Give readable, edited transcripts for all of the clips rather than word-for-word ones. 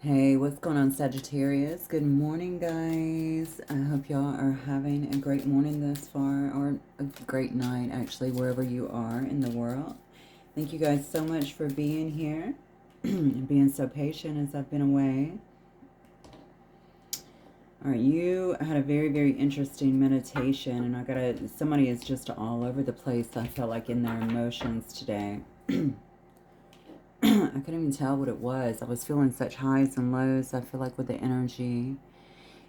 Hey, what's going on, Sagittarius? Good morning, guys. I hope y'all are having a great morning thus far, or a great night, actually, wherever you are in the world. Thank you guys so much for being here and being so patient as I've been away. All right, you had a very, very interesting meditation, and somebody is just all over the place, I feel like, in their emotions today. I couldn't even tell what it was. I was feeling such highs and lows, I feel like, with the energy.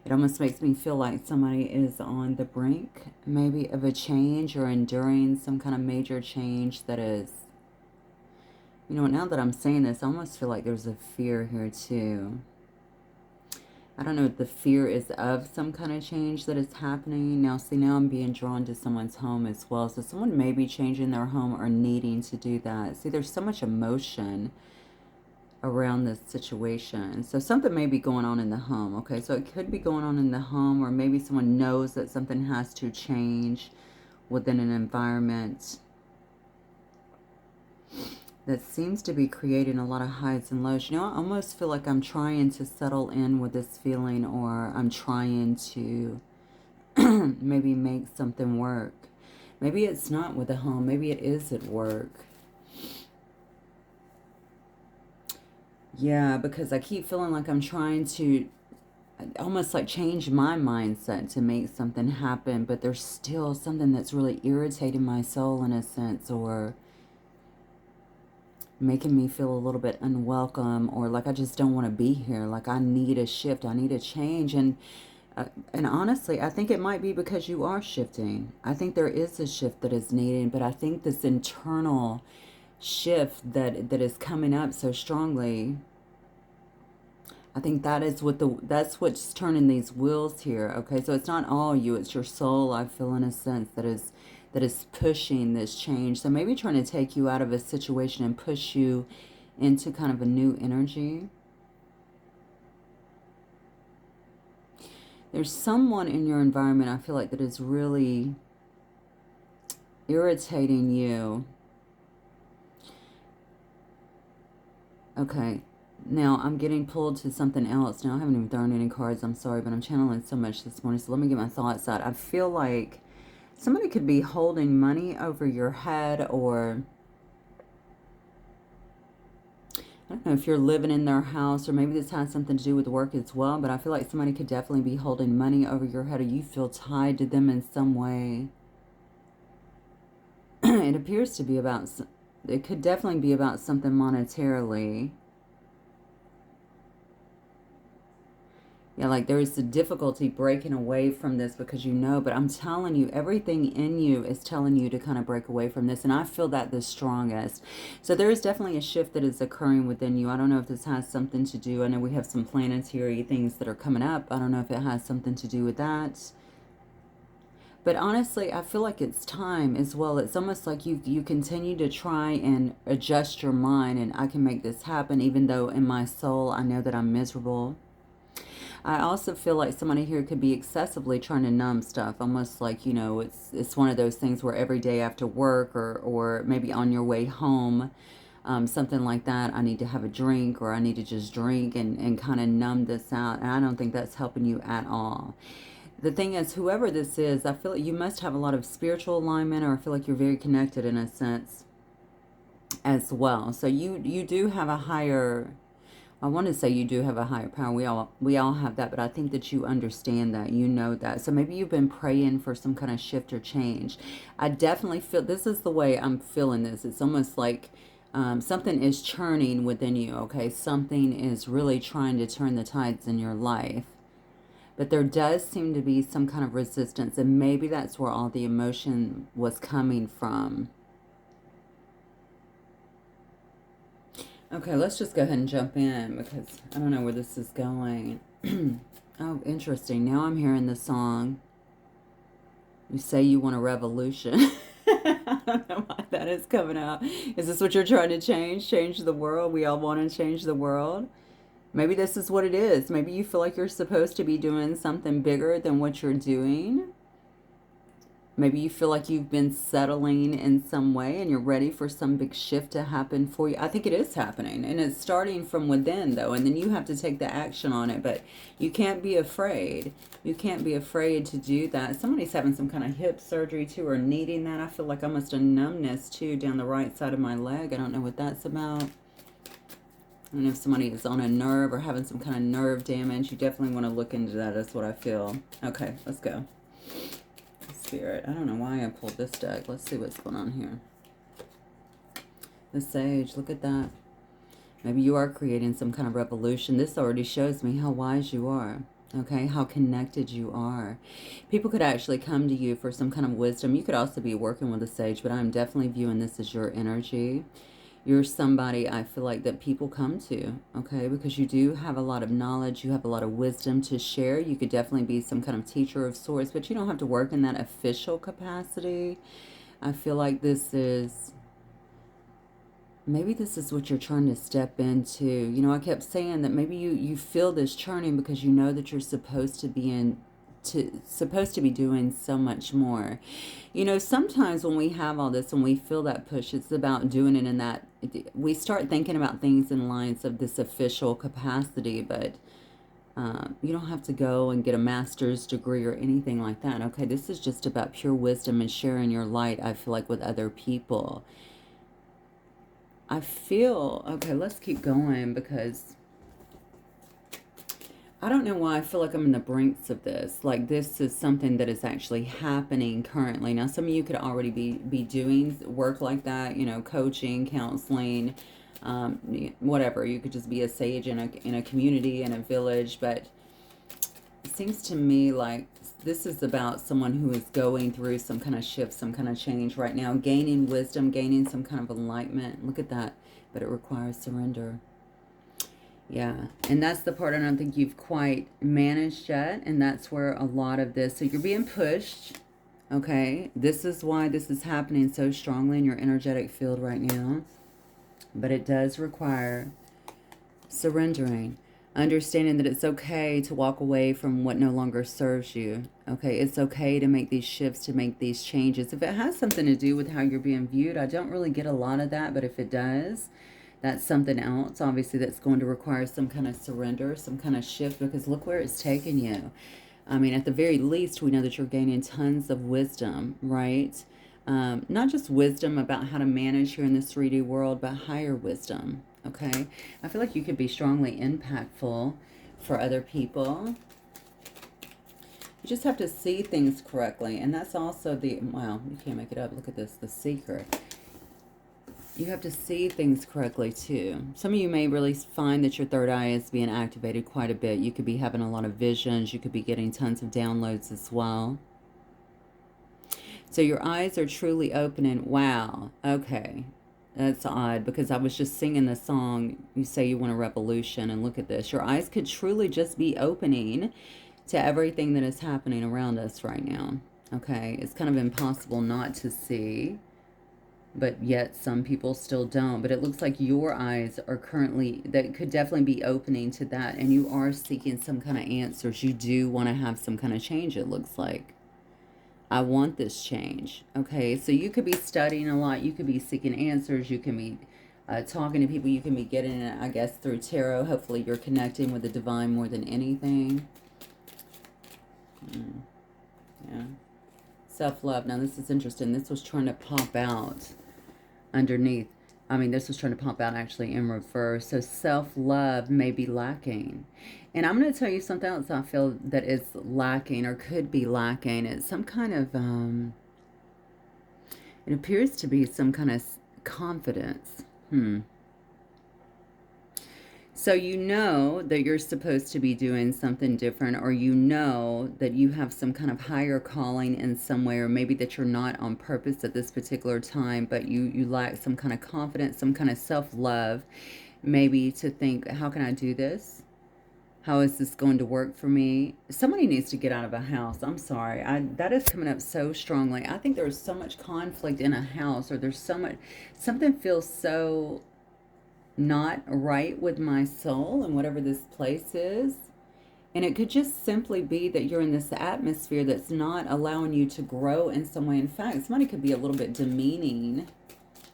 It almost makes me feel like somebody is on the brink, maybe, of a change or enduring some kind of major change that is, now that I'm saying this, I almost feel like there's a fear here too. I don't know if the fear is of some kind of change that is happening. Now, see, now I'm being drawn to someone's home as well. So someone may be changing their home or needing to do that. See, there's so much emotion around this situation. So something may be going on in the home, okay? So it could be going on in the home, or maybe someone knows that something has to change within an environment that seems to be creating a lot of highs and lows. I almost feel like I'm trying to settle in with this feeling, or I'm trying to maybe make something work. Maybe it's not with the home. Maybe it is at work. Yeah, because I keep feeling like I'm trying to almost like change my mindset to make something happen, but there's still something that's really irritating my soul in a sense, or making me feel a little bit unwelcome, or like I just don't want to be here. Like I need a shift, I need a change. And honestly, I think it might be because you are shifting. I think there is a shift that is needed, but I think this internal shift that is coming up so strongly, I think that's what's turning these wheels here. Okay, so it's not all you, it's your soul, I feel, in a sense, that is pushing this change. So maybe trying to take you out of a situation and push you into kind of a new energy. There's someone in your environment, I feel like, that is really irritating you. Okay, now I'm getting pulled to something else. Now I haven't even thrown any cards, I'm sorry, but I'm channeling so much this morning, so let me get my thoughts out. I feel like somebody could be holding money over your head, or I don't know if you're living in their house, or maybe this has something to do with work as well, but I feel like somebody could definitely be holding money over your head, or you feel tied to them in some way. It appears to be about, it could definitely be about something monetarily. Yeah, like there is a difficulty breaking away from this because but I'm telling you, everything in you is telling you to kind of break away from this. And I feel that the strongest. So there is definitely a shift that is occurring within you. I don't know if this has something to do. I know we have some planetary things that are coming up. I don't know if it has something to do with that. But honestly, I feel like it's time as well. It's almost like you continue to try and adjust your mind, and I can make this happen, even though in my soul I know that I'm miserable. I also feel like somebody here could be excessively trying to numb stuff, almost like, it's one of those things where every day after work, or maybe on your way home, something like that, I need to have a drink, or I need to just drink and kind of numb this out. And I don't think that's helping you at all. The thing is, whoever this is, I feel like you must have a lot of spiritual alignment, or I feel like you're very connected in a sense as well. So you do have a higher, I want to say you do have a higher power. We all have that, but I think that you understand that, you know that. So maybe you've been praying for some kind of shift or change. I definitely feel, this is the way I'm feeling this. It's almost like something is churning within you, okay? Something is really trying to turn the tides in your life. But there does seem to be some kind of resistance, and maybe that's where all the emotion was coming from. Okay, let's just go ahead and jump in because I don't know where this is going. Oh, interesting. Now I'm hearing the song, "You Say You Want a Revolution." I don't know why that is coming out. Is this what you're trying to change? Change the world? We all want to change the world? Maybe this is what it is. Maybe you feel like you're supposed to be doing something bigger than what you're doing. Maybe you feel like you've been settling in some way and you're ready for some big shift to happen for you. I think it is happening, and it's starting from within though, and then you have to take the action on it, but you can't be afraid. You can't be afraid to do that. Somebody's having some kind of hip surgery too, or needing that. I feel like almost a numbness too down the right side of my leg. I don't know what that's about. I don't know if somebody is on a nerve or having some kind of nerve damage. You definitely want to look into that. That's what I feel. Okay, let's go. Spirit. I don't know why I pulled this deck. Let's see what's going on here. The Sage. Look at that. Maybe you are creating some kind of revolution. This already shows me how wise you are. Okay, how connected you are. People could actually come to you for some kind of wisdom. You could also be working with a Sage, but I'm definitely viewing this as your energy. You're somebody I feel like that people come to, okay, because you do have a lot of knowledge, you have a lot of wisdom to share. You could definitely be some kind of teacher of sorts, but you don't have to work in that official capacity. I feel like this is, maybe this is what you're trying to step into. You know, I kept saying that maybe you feel this churning because you know that you're supposed to be doing so much more. You know, sometimes when we have all this and we feel that push, it's about doing it in that, we start thinking about things in lines of this official capacity, but you don't have to go and get a master's degree or anything like that. Okay, this is just about pure wisdom and sharing your light, I feel like, with other people. I feel, okay, let's keep going because I don't know why I feel like I'm in the brinks of this. Like this is something that is actually happening currently. Now, some of you could already be doing work like that, you know, coaching, counseling, whatever. You could just be a sage in a community, in a village. But it seems to me like this is about someone who is going through some kind of shift, some kind of change right now, gaining wisdom, gaining some kind of enlightenment. Look at that. But it requires surrender. Yeah, and that's the part I don't think you've quite managed yet, and that's where a lot of this, so you're being pushed, okay? This is why this is happening so strongly in your energetic field right now, but it does require surrendering, understanding that it's okay to walk away from what no longer serves you, okay? It's okay to make these shifts, to make these changes. If it has something to do with how you're being viewed, I don't really get a lot of that, but if it does, that's something else, obviously, that's going to require some kind of surrender, some kind of shift, because look where it's taken you. I mean, at the very least, we know that you're gaining tons of wisdom, right? Not just wisdom about how to manage here in this 3D world, but higher wisdom, okay? I feel like you could be strongly impactful for other people. You just have to see things correctly, and that's also the, wow, you can't make it up. Look at this, the secret. You have to see things correctly too. Some of you may really find that your third eye is being activated quite a bit. You could be having a lot of visions. You could be getting tons of downloads as well. So your eyes are truly opening. Wow. Okay. That's odd because I was just singing the song, you say you want a revolution, and look at this. Your eyes could truly just be opening to everything that is happening around us right now. Okay. It's kind of impossible not to see, but yet some people still don't. But it looks like your eyes are currently, that could definitely be opening to that, and you are seeking some kind of answers. You do want to have some kind of change, it looks like. I want this change. Okay, so you could be studying a lot, you could be seeking answers, you can be talking to people, you can be getting it, I guess, through tarot. Hopefully you're connecting with the divine more than anything. Yeah. Self-love. Now this is interesting. This was trying to pop out underneath. I mean, this was trying to pop out actually in reverse. So self-love may be lacking. And I'm going to tell you something else I feel that is lacking or could be lacking. It's some kind of, it appears to be some kind of confidence. So you know that you're supposed to be doing something different, or you know that you have some kind of higher calling in some way, or maybe that you're not on purpose at this particular time, but you lack some kind of confidence, some kind of self-love, maybe to think, how can I do this? How is this going to work for me? Somebody needs to get out of a house. I'm sorry. That is coming up so strongly. I think there's so much conflict in a house, or there's so much, something feels so not right with my soul and whatever this place is. And it could just simply be that you're in this atmosphere that's not allowing you to grow in some way. In fact, somebody could be a little bit demeaning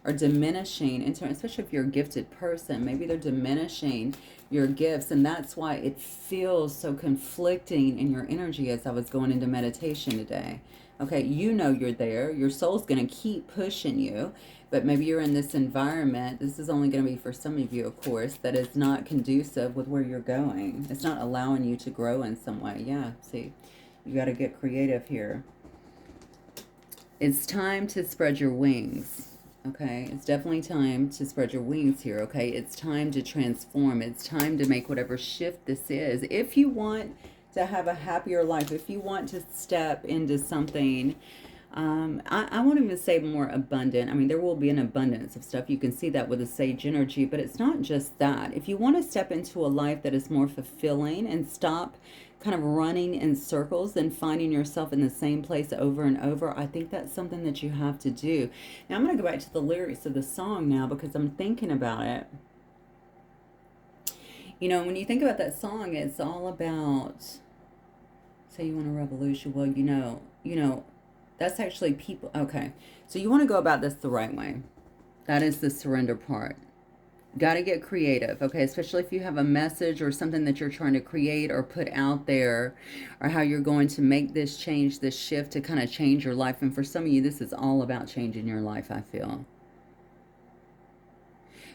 or diminishing, in terms, especially if you're a gifted person. Maybe they're diminishing your gifts, and that's why it feels so conflicting in your energy as I was going into meditation today. Okay, you know you're there. Your soul's going to keep pushing you, but maybe you're in this environment. This is only going to be for some of you, of course, that is not conducive with where you're going. It's not allowing you to grow in some way. Yeah, see, you got to get creative here. It's time to spread your wings. Okay, it's definitely time to spread your wings here. Okay, it's time to transform. It's time to make whatever shift this is. If you want to have a happier life, if you want to step into something, I won't even say more abundant. I mean, there will be an abundance of stuff. You can see that with the sage energy, but it's not just that. If you want to step into a life that is more fulfilling and stop kind of running in circles and finding yourself in the same place over and over, I think that's something that you have to do. Now, I'm going to go back to the lyrics of the song now because I'm thinking about it. You know, when you think about that song, it's all about, say you want a revolution. Well, you know, that's actually people. Okay, so you want to go about this the right way. That is the surrender part. Got to get creative, okay? Especially if you have a message or something that you're trying to create or put out there, or how you're going to make this change, this shift to kind of change your life. And for some of you, this is all about changing your life, I feel.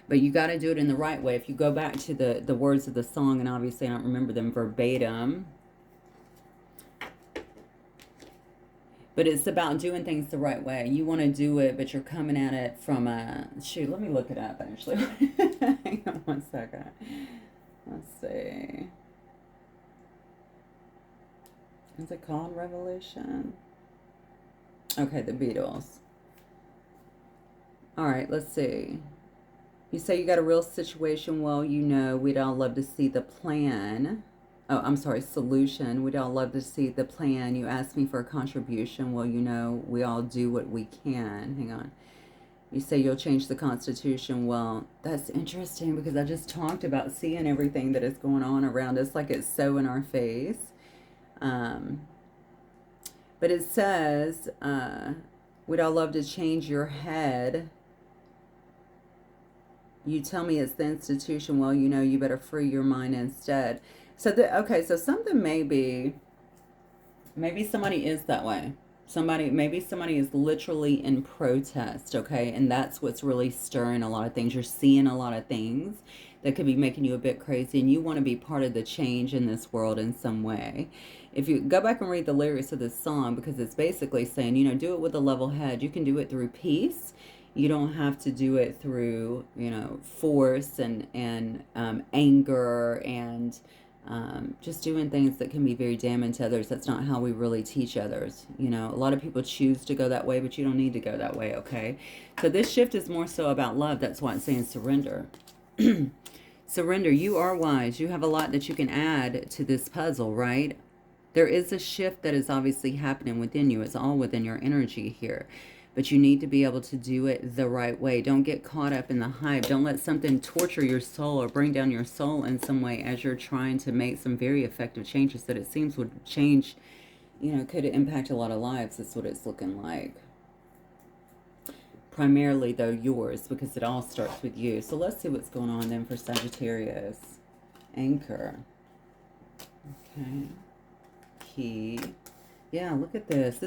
But you got to do it in the right way. If you go back to the words of the song, and obviously I don't remember them verbatim, but it's about doing things the right way. You want to do it, but you're coming at it from a... Shoot, let me look it up, actually. Hang on one second. Let's see. Is it called Revolution? Okay, the Beatles. All right, let's see. You say you got a real situation. Well, you know, we'd all love to see the plan. Oh, I'm sorry, solution. We'd all love to see the plan. You asked me for a contribution. Well, you know, we all do what we can. Hang on. You say you'll change the Constitution. Well, that's interesting because I just talked about seeing everything that is going on around us like it's so in our face. But it says, we'd all love to change your head. You tell me it's the institution. Well, you know, you better free your mind instead. So, okay, so something maybe somebody is that way. Maybe somebody is literally in protest, okay? And that's what's really stirring a lot of things. You're seeing a lot of things that could be making you a bit crazy, and you want to be part of the change in this world in some way. If you go back and read the lyrics of this song, because it's basically saying, you know, do it with a level head. You can do it through peace. You don't have to do it through, you know, force and anger and just doing things that can be very damning to others. That's not how we really teach others. You know, a lot of people choose to go that way, but you don't need to go that way, okay? So this shift is more so about love. That's why it's saying surrender. Surrender. You are wise. You have a lot that you can add to this puzzle, right? There is a shift that is obviously happening within you. It's all within your energy here. But you need to be able to do it the right way. Don't get caught up in the hype. Don't let something torture your soul or bring down your soul in some way as you're trying to make some very effective changes that it seems would change, you know, could impact a lot of lives. That's what it's looking like. Primarily, though, yours, because it all starts with you. So let's see what's going on then for Sagittarius. Anchor. Okay. Key. Yeah, look at this.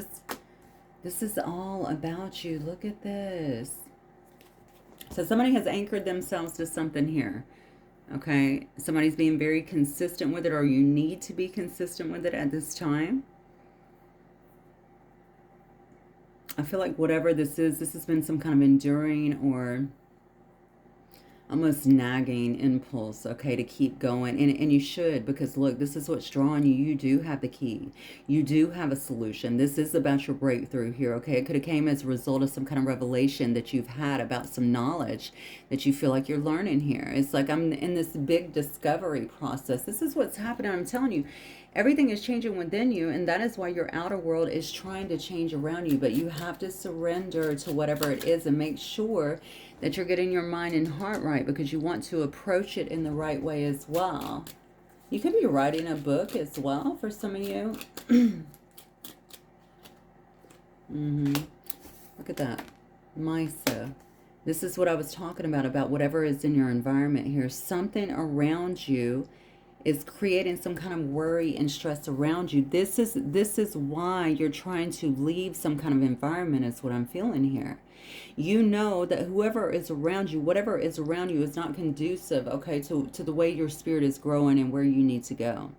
This is all about you. Look at this. So somebody has anchored themselves to something here. Okay? Somebody's being very consistent with it, or you need to be consistent with it at this time. I feel like whatever this has been some kind of enduring or almost nagging impulse, okay, to keep going. And you should, because look, this is what's drawing you. You do have the key. You do have a solution. This is about your breakthrough here, okay? It could have came as a result of some kind of revelation that you've had about some knowledge that you feel like you're learning here. It's like I'm in this big discovery process. This is what's happening. I'm telling you, everything is changing within you, and that is why your outer world is trying to change around you. But you have to surrender to whatever it is and make sure that you're getting your mind and heart right, because you want to approach it in the right way as well. You could be writing a book as well for some of you. Look at that. Mysa. This is what I was talking about whatever is in your environment here. Something around you is creating some kind of worry and stress around you. This is why you're trying to leave some kind of environment, is what I'm feeling here. You know that whoever is around you, whatever is around you, is not conducive, okay, to the way your spirit is growing and where you need to go.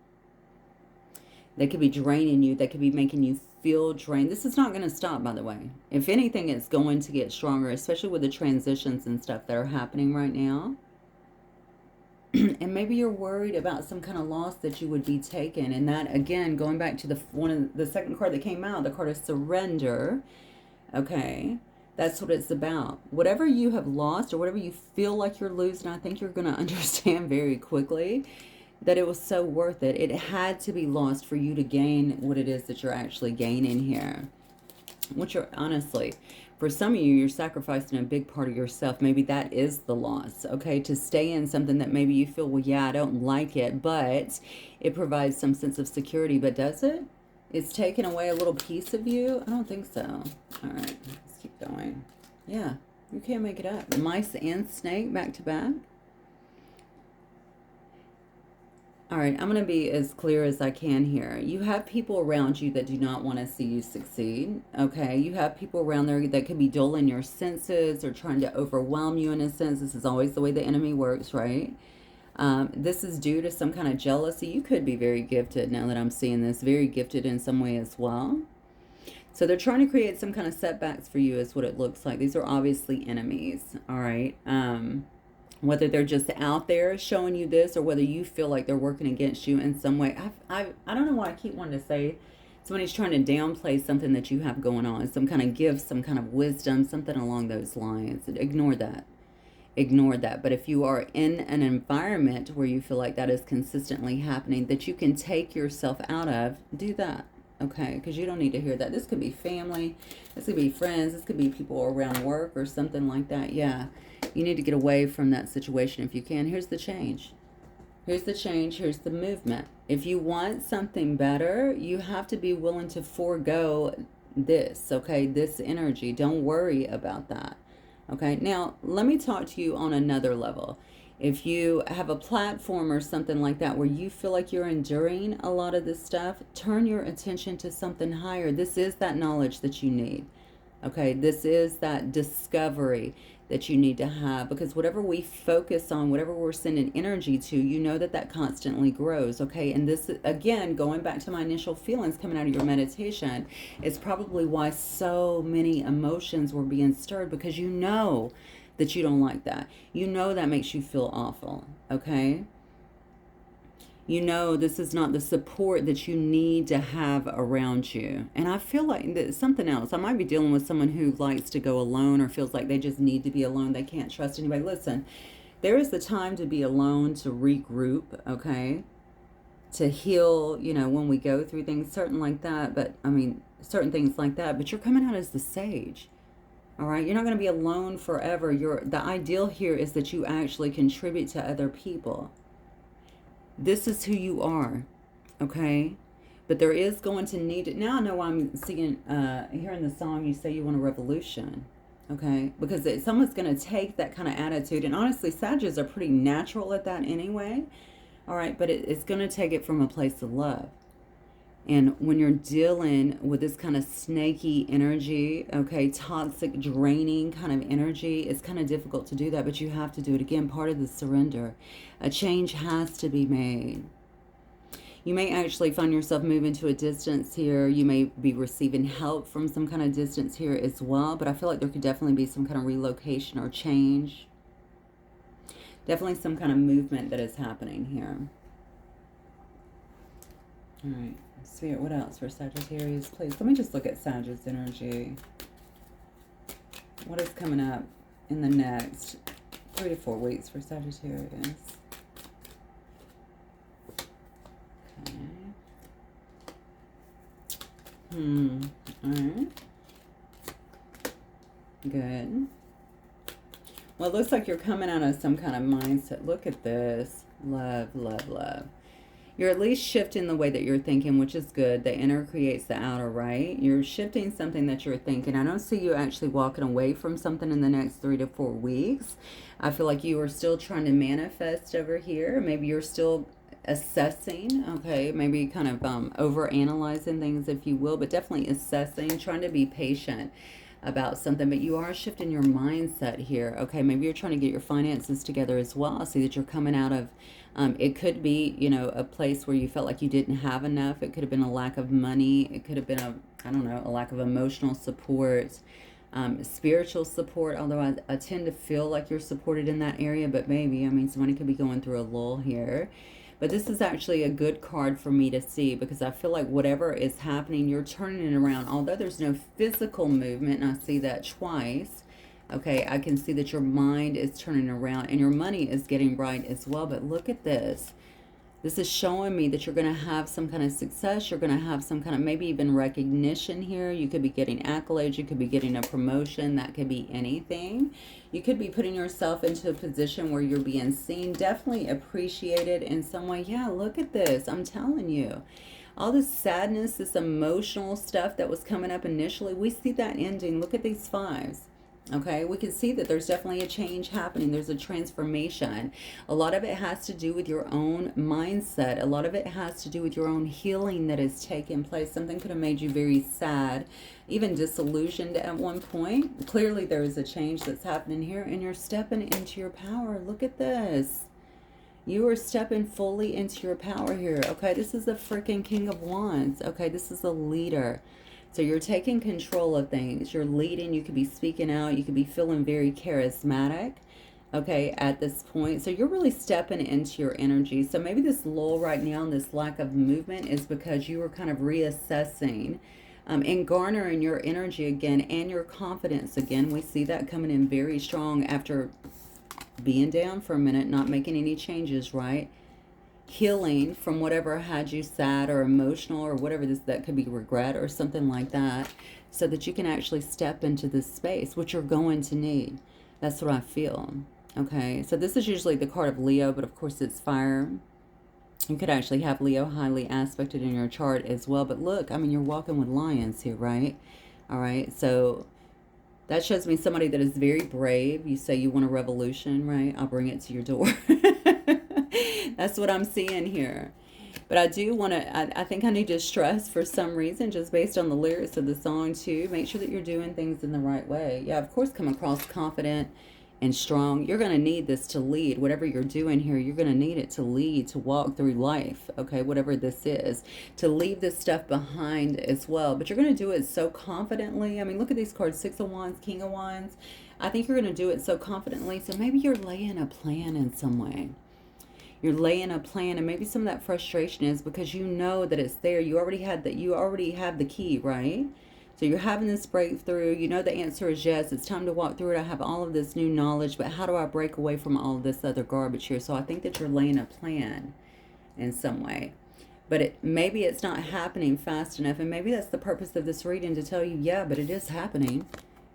They could be draining you. They could be making you feel drained. This is not going to stop, by the way. If anything, it's going to get stronger, especially with the transitions and stuff that are happening right now. And maybe you're worried about some kind of loss that you would be taking. And that, again, going back to the second card that came out, the card of surrender. Okay, that's what it's about. Whatever you have lost or whatever you feel like you're losing, I think you're going to understand very quickly that it was so worth it. It had to be lost for you to gain what it is that you're actually gaining here. Which are, honestly, for some of you, you're sacrificing a big part of yourself. Maybe that is the loss, okay? To stay in something that maybe you feel, well, yeah, I don't like it, but it provides some sense of security. But does it? It's taking away a little piece of you? I don't think so. All right, let's keep going. Yeah, you can't make it up. Mice and snake back to back. All right, I'm going to be as clear as I can here. You have people around you that do not want to see you succeed, okay? You have people around there that could be dulling your senses or trying to overwhelm you in a sense. This is always the way the enemy works, right? This is due to some kind of jealousy. You could be very gifted, now that I'm seeing this, very gifted in some way as well. So they're trying to create some kind of setbacks for you is what it looks like. These are obviously enemies, all right? Whether they're just out there showing you this or whether you feel like they're working against you in some way. I don't know why I keep wanting to say somebody's trying to downplay something that you have going on, some kind of gift, some kind of wisdom, something along those lines. Ignore that. Ignore that. But if you are in an environment where you feel like that is consistently happening, that you can take yourself out of, do that. Okay, because you don't need to hear that. This could be family, this could be friends, this could be people around work or something like that. Yeah, you need to get away from that situation if you can. Here's the change. Here's the change. Here's the movement. If you want something better, you have to be willing to forego this, okay, this energy. Don't worry about that. Okay, now let me talk to you on another level. If you have a platform or something like that where you feel like you're enduring a lot of this stuff, turn your attention to something higher. This is that knowledge that you need. Okay, this is that discovery that you need to have, because whatever we focus on, whatever we're sending energy to, you know that constantly grows. Okay, and this, again, going back to my initial feelings coming out of your meditation, is probably why so many emotions were being stirred, because you know that you don't like that. You know that makes you feel awful, okay? You know this is not the support that you need to have around you. And I feel like there's something else. I might be dealing with someone who likes to go alone or feels like they just need to be alone. They can't trust anybody. Listen, there is the time to be alone, to regroup, okay? To heal, you know, when we go through things, certain like that. But, I mean, certain things like that. But you're coming out as the sage. All right, you're not going to be alone forever. The ideal here is that you actually contribute to other people. This is who you are, okay? But there is going to need it. Now I know I'm seeing, hearing the song, you say you want a revolution, okay? Because someone's going to take that kind of attitude. And honestly, Sagittarius are pretty natural at that anyway. All right, but it's going to take it from a place of love. And when you're dealing with this kind of snaky energy, okay, toxic, draining kind of energy, it's kind of difficult to do that, but you have to do it. Again, part of the surrender. A change has to be made. You may actually find yourself moving to a distance here. You may be receiving help from some kind of distance here as well, but I feel like there could definitely be some kind of relocation or change. Definitely some kind of movement that is happening here. All right. Spirit, what else for Sagittarius, please? Let me just look at Sagittarius energy. What is coming up in the next 3 to 4 weeks for Sagittarius? Okay. All right. Good. Well, it looks like you're coming out of some kind of mindset. Look at this. Love, love, love. You're at least shifting the way that you're thinking, which is good. The inner creates the outer, right? You're shifting something that you're thinking. I don't see you actually walking away from something in the next 3 to 4 weeks. I feel like you are still trying to manifest over here. Maybe you're still assessing, okay? Maybe kind of over analyzing things, if you will, but definitely assessing, trying to be patient about something. But you are shifting your mindset here, okay? Maybe you're trying to get your finances together as well. I see that you're coming out of it could be, you know, a place where you felt like you didn't have enough. It could have been a lack of money. It could have been I don't know, a lack of emotional support, spiritual support. Although I tend to feel like you're supported in that area, but maybe, I mean, somebody could be going through a lull here. But this is actually a good card for me to see, because I feel like whatever is happening, you're turning it around. Although there's no physical movement, and I see that twice, okay, I can see that your mind is turning around and your money is getting right as well. But look at this. This is showing me that you're going to have some kind of success. You're going to have some kind of maybe even recognition here. You could be getting accolades. You could be getting a promotion. That could be anything. You could be putting yourself into a position where you're being seen, definitely appreciated in some way. Yeah, look at this. I'm telling you. All this sadness, this emotional stuff that was coming up initially, we see that ending. Look at these fives. Okay, we can see that there's definitely a change happening. There's a transformation. A lot of it has to do with your own mindset. A lot of it has to do with your own healing that has taken place. Something could have made you very sad, even disillusioned at one point. Clearly there is a change that's happening here, and you're stepping into your power. Look at this. You are stepping fully into your power here. Okay, this is the freaking King of Wands. Okay, this is a leader. So you're taking control of things. You're leading. You could be speaking out. You could be feeling very charismatic, okay, at this point. So you're really stepping into your energy. So maybe this lull right now and this lack of movement is because you were kind of reassessing and garnering your energy again and your confidence again. We see that coming in very strong after being down for a minute, not making any changes, right? Healing from whatever had you sad or emotional or whatever this, that could be regret or something like that, so that you can actually step into this space, which you're going to need. That's what I feel. Okay, so this is usually the card of Leo, but of course it's fire. You could actually have Leo highly aspected in your chart as well. But look, I mean, you're walking with lions here, right? All right, so that shows me somebody that is very brave. You say you want a revolution, right? I'll bring it to your door. That's what I'm seeing here. But I do want to, I think I need to stress for some reason, just based on the lyrics of the song too, make sure that you're doing things in the right way. Yeah, of course, come across confident and strong. You're going to need this to lead. Whatever you're doing here, you're going to need it to lead, to walk through life, okay, whatever this is, to leave this stuff behind as well. But you're going to do it so confidently. I mean, look at these cards, Six of Wands, King of Wands. I think you're going to do it so confidently. So maybe you're laying a plan in some way. You're laying a plan, and maybe some of that frustration is because you know that it's there. You already had that. You already have the key, right? So you're having this breakthrough. You know the answer is yes. It's time to walk through it. I have all of this new knowledge, but how do I break away from all of this other garbage here? So I think that you're laying a plan in some way. But maybe it's not happening fast enough, and maybe that's the purpose of this reading, to tell you, yeah, but it is happening.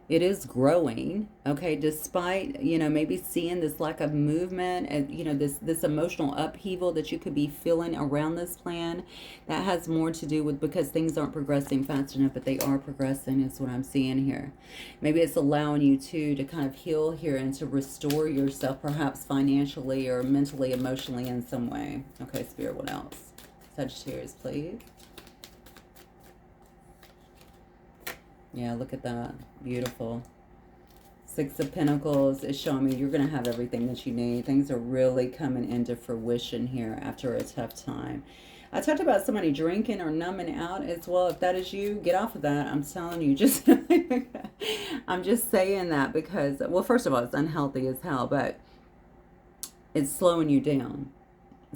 It is growing, okay, despite, you know, maybe seeing this lack of movement and, you know, this emotional upheaval that you could be feeling around this plan. That has more to do with because things aren't progressing fast enough, but they are progressing is what I'm seeing here. Maybe it's allowing you to kind of heal here and to restore yourself, perhaps financially or mentally, emotionally in some way. Okay, Spirit, what else? Sagittarius, please. Yeah, look at that. Beautiful. Six of Pentacles is showing me you're going to have everything that you need. Things are really coming into fruition here after a tough time. I talked about somebody drinking or numbing out as well. If that is you, get off of that. I'm telling you, just I'm just saying that because, well, first of all, it's unhealthy as hell, but it's slowing you down.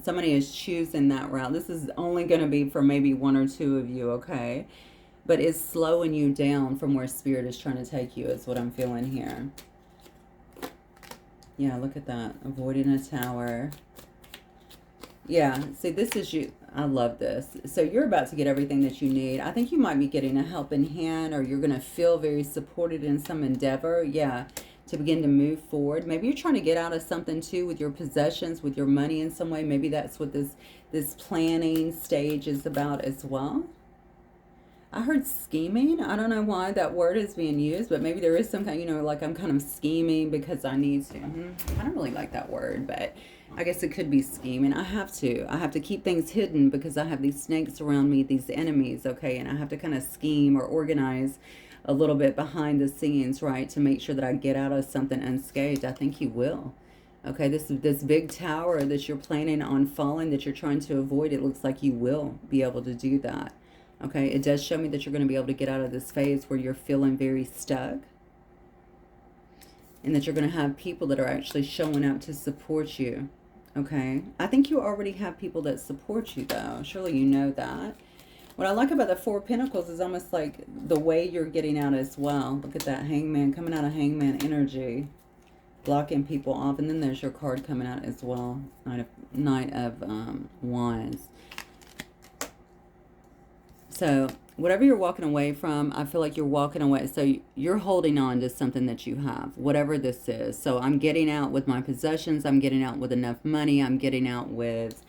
Somebody is choosing that route. This is only going to be for maybe one or two of you, okay? But it's slowing you down from where Spirit is trying to take you is what I'm feeling here. Yeah, look at that. Avoiding a tower. Yeah, see, this is you. I love this. So you're about to get everything that you need. I think you might be getting a helping hand, or you're going to feel very supported in some endeavor. Yeah, to begin to move forward. Maybe you're trying to get out of something too with your possessions, with your money in some way. Maybe that's what this planning stage is about as well. I heard scheming. I don't know why that word is being used, but maybe there is some kind, like I'm kind of scheming because I need to. I don't really like that word, but I guess it could be scheming. I have to keep things hidden because I have these snakes around me, these enemies, okay? And I have to kind of scheme or organize a little bit behind the scenes, right? To make sure that I get out of something unscathed. I think you will. Okay, this big tower that you're planning on falling, that you're trying to avoid, it looks like you will be able to do that. Okay, it does show me that you're going to be able to get out of this phase where you're feeling very stuck. And that you're going to have people that are actually showing up to support you. Okay, I think you already have people that support you though. Surely you know that. What I like about the Four of Pentacles is almost like the way you're getting out as well. Look at that Hangman, coming out of Hangman energy. Blocking people off. And then there's your card coming out as well. Knight of Wands. So whatever you're walking away from, I feel like you're walking away. So you're holding on to something that you have, whatever this is. So I'm getting out with my possessions. I'm getting out with enough money. I'm getting out with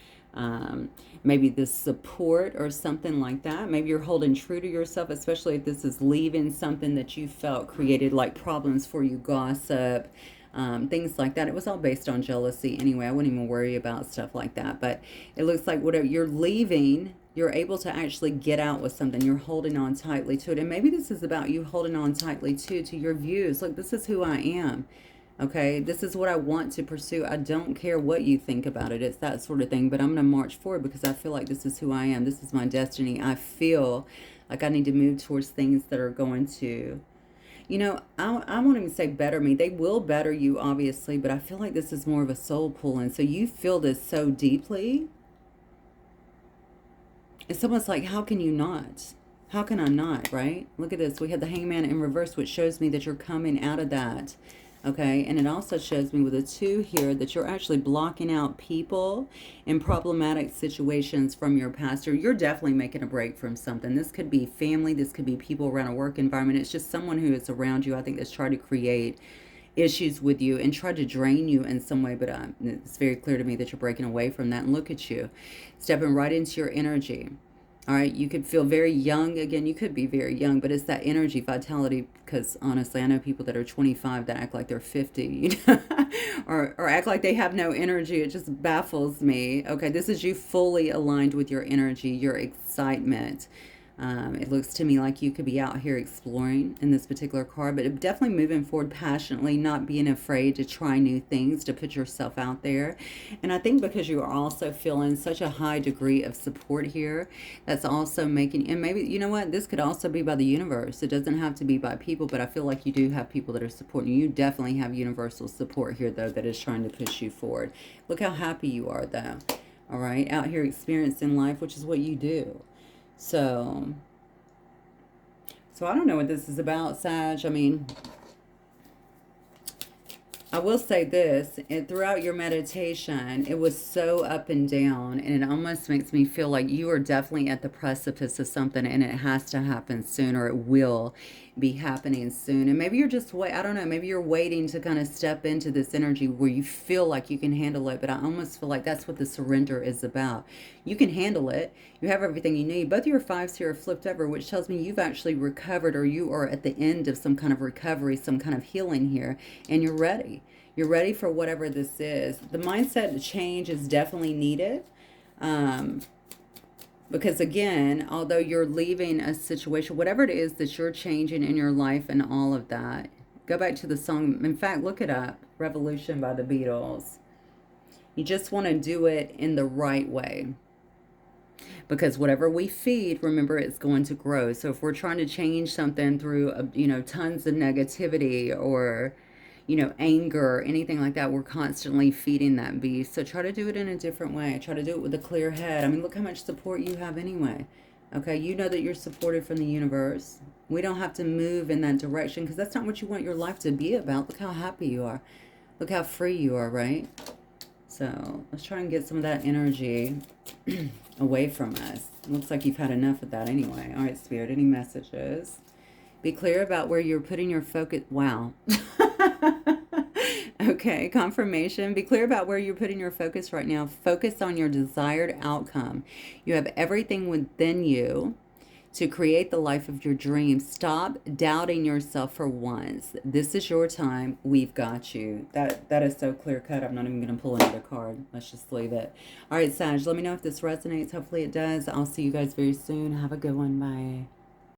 maybe this support or something like that. Maybe you're holding true to yourself, especially if this is leaving something that you felt created like problems for you, gossip, things like that. It was all based on jealousy anyway. I wouldn't even worry about stuff like that. But it looks like whatever you're leaving, you're able to actually get out with something. You're holding on tightly to it. And maybe this is about you holding on tightly too to your views. Look, this is who I am. Okay, this is what I want to pursue. I don't care what you think about it. It's that sort of thing. But I'm going to march forward because I feel like this is who I am. This is my destiny. I feel like I need to move towards things that are going to, I won't even say better me. They will better you, obviously. But I feel like this is more of a soul pulling. So you feel this so deeply. It's almost like, how can you not? How can I not, right? Look at this. We have the Hangman in reverse, which shows me that you're coming out of that. Okay, and it also shows me with a 2 here that you're actually blocking out people in problematic situations from your past. Or you're definitely making a break from something. This could be family. This could be people around a work environment. It's just someone who is around you, I think, that's trying to create issues with you and try to drain you in some way. But it's very clear to me that you're breaking away from that. And look at you, stepping right into your energy. All right, you could feel very young. Again, you could be very young, but it's that energy, vitality, because honestly, I know people that are 25 that act like they're 50, or act like they have no energy. It just baffles me. Okay, this is you fully aligned with your energy, your excitement. It looks to me like you could be out here exploring in this particular card, but definitely moving forward passionately, not being afraid to try new things, to put yourself out there. And I think because you are also feeling such a high degree of support here, that's also making, and maybe, you know what, this could also be by the universe. It doesn't have to be by people, but I feel like you do have people that are supporting you. You definitely have universal support here, though, that is trying to push you forward. Look how happy you are, though. All right, out here experiencing life, which is what you do. So I don't know what this is about, Sag. I mean, I will say this, and throughout your meditation, it was so up and down, and it almost makes me feel like you are definitely at the precipice of something, and it has to happen soon, or it will be happening soon. And maybe you're just I don't know, maybe you're waiting to kind of step into this energy where you feel like you can handle it. But I almost feel like that's what the surrender is about. You can handle it. You have everything you need. Both of your 5s here are flipped over, which tells me you've actually recovered, or you are at the end of some kind of recovery, some kind of healing here, and you're ready. You're ready for whatever this is. The mindset change is definitely needed. Because again, although you're leaving a situation, whatever it is that you're changing in your life and all of that, go back to the song. In fact, look it up, Revolution by the Beatles. You just want to do it in the right way. Because whatever we feed, remember, it's going to grow. So if we're trying to change something through, tons of negativity or, anger or anything like that, we're constantly feeding that beast. So try to do it in a different way. Try to do it with a clear head. I mean, look how much support you have anyway. Okay, you know that you're supported from the universe. We don't have to move in that direction because that's not what you want your life to be about. Look how happy you are. Look how free you are, right? So let's try and get some of that energy away from us. Looks like you've had enough of that anyway. All right, Spirit, any messages? Be clear about where you're putting your focus. Wow. Okay, confirmation. Be clear about where you're putting your focus right now. Focus on your desired outcome. You have everything within you to create the life of your dreams. Stop doubting yourself for once. This is your time. We've got you. That is so clear cut. I'm not even going to pull another card. Let's just leave it. All right, Sag, let me know if this resonates. Hopefully it does. I'll see you guys very soon. Have a good one. Bye.